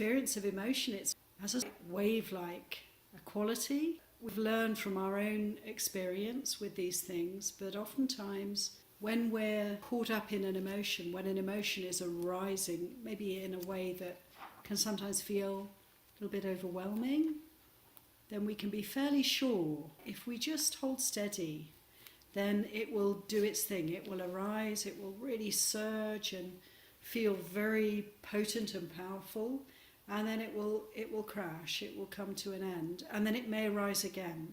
experience of emotion, it has a wave-like quality. We've learned from our own experience with these things, but oftentimes when we're caught up in an emotion, when an emotion is arising, maybe in a way that can sometimes feel a little bit overwhelming, then we can be fairly sure if we just hold steady, then it will do its thing. It will arise, it will really surge and feel very potent and powerful, and then it will crash, it will come to an end, and then it may arise again.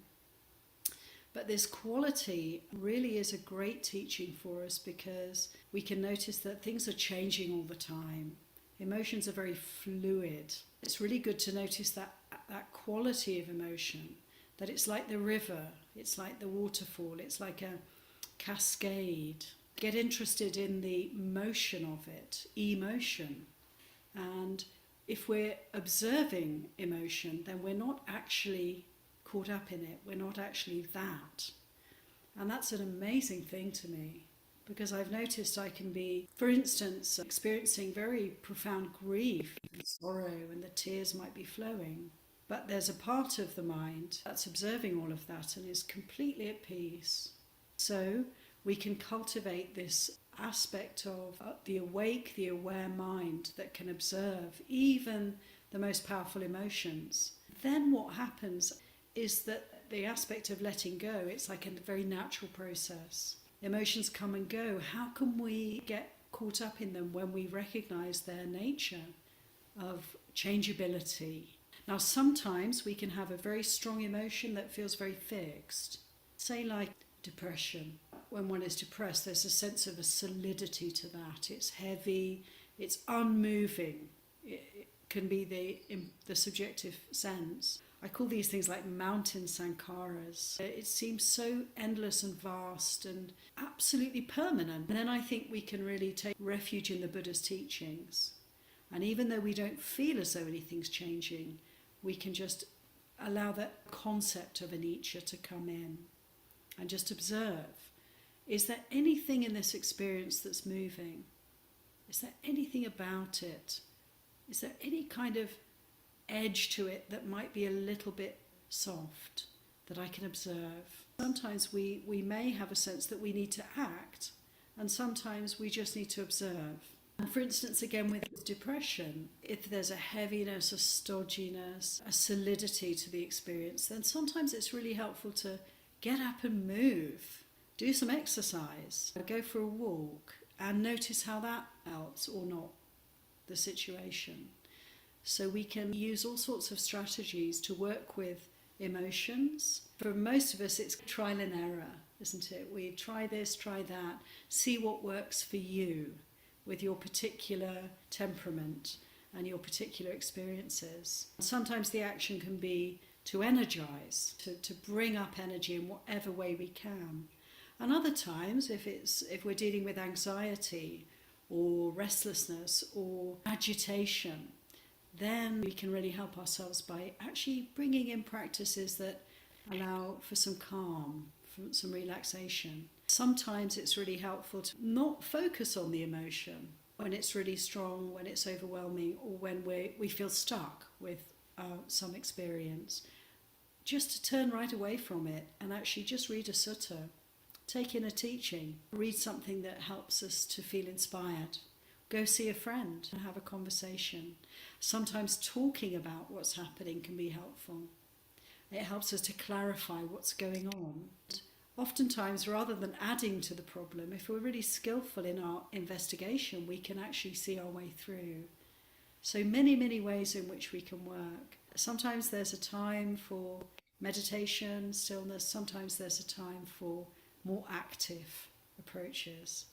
But this quality really is a great teaching for us, because we can notice that things are changing all the time. Emotions are very fluid. It's really good to notice that quality of emotion, that it's like the river, it's like the waterfall, it's like a cascade. Get interested in the motion of it, emotion. And if we're observing emotion, then we're not actually caught up in it, we're not actually that. And that's an amazing thing to me, because I've noticed I can be, for instance, experiencing very profound grief and sorrow, and the tears might be flowing. But there's a part of the mind that's observing all of that and is completely at peace. So we can cultivate this aspect of the awake, the aware mind that can observe even the most powerful emotions. Then what happens is that the aspect of letting go, it's like a very natural process. Emotions come and go. How can we get caught up in them when we recognize their nature of changeability? Now, sometimes we can have a very strong emotion that feels very fixed. Say like depression. When one is depressed, there's a sense of a solidity to that. It's heavy, it's unmoving. It can be the subjective sense. I call these things like mountain sankharas. It seems so endless and vast and absolutely permanent. And then I think we can really take refuge in the Buddha's teachings. And even though we don't feel as though anything's changing, we can just allow that concept of anicca to come in and just observe. Is there anything in this experience that's moving? Is there anything about it? Is there any kind of edge to it that might be a little bit soft that I can observe? Sometimes we may have a sense that we need to act, and sometimes we just need to observe. And for instance, again with depression, if there's a heaviness, a stodginess, a solidity to the experience, then sometimes it's really helpful to get up and move, do some exercise, go for a walk, and notice how that helps or not the situation. So we can use all sorts of strategies to work with emotions. For most of us, it's trial and error, isn't it? We try this, try that, see what works for you with your particular temperament and your particular experiences. Sometimes the action can be to energize, to bring up energy in whatever way we can. And other times, if we're dealing with anxiety or restlessness or agitation, then we can really help ourselves by actually bringing in practices that allow for some calm, for some relaxation. Sometimes it's really helpful to not focus on the emotion when it's really strong, when it's overwhelming, or when we feel stuck with some experience. Just to turn right away from it and actually just read a sutta, take in a teaching, read something that helps us to feel inspired. Go see a friend and have a conversation. Sometimes talking about what's happening can be helpful. It helps us to clarify what's going on. Oftentimes, rather than adding to the problem, if we're really skillful in our investigation, we can actually see our way through. So many, many ways in which we can work. Sometimes there's a time for meditation, stillness. Sometimes there's a time for more active approaches.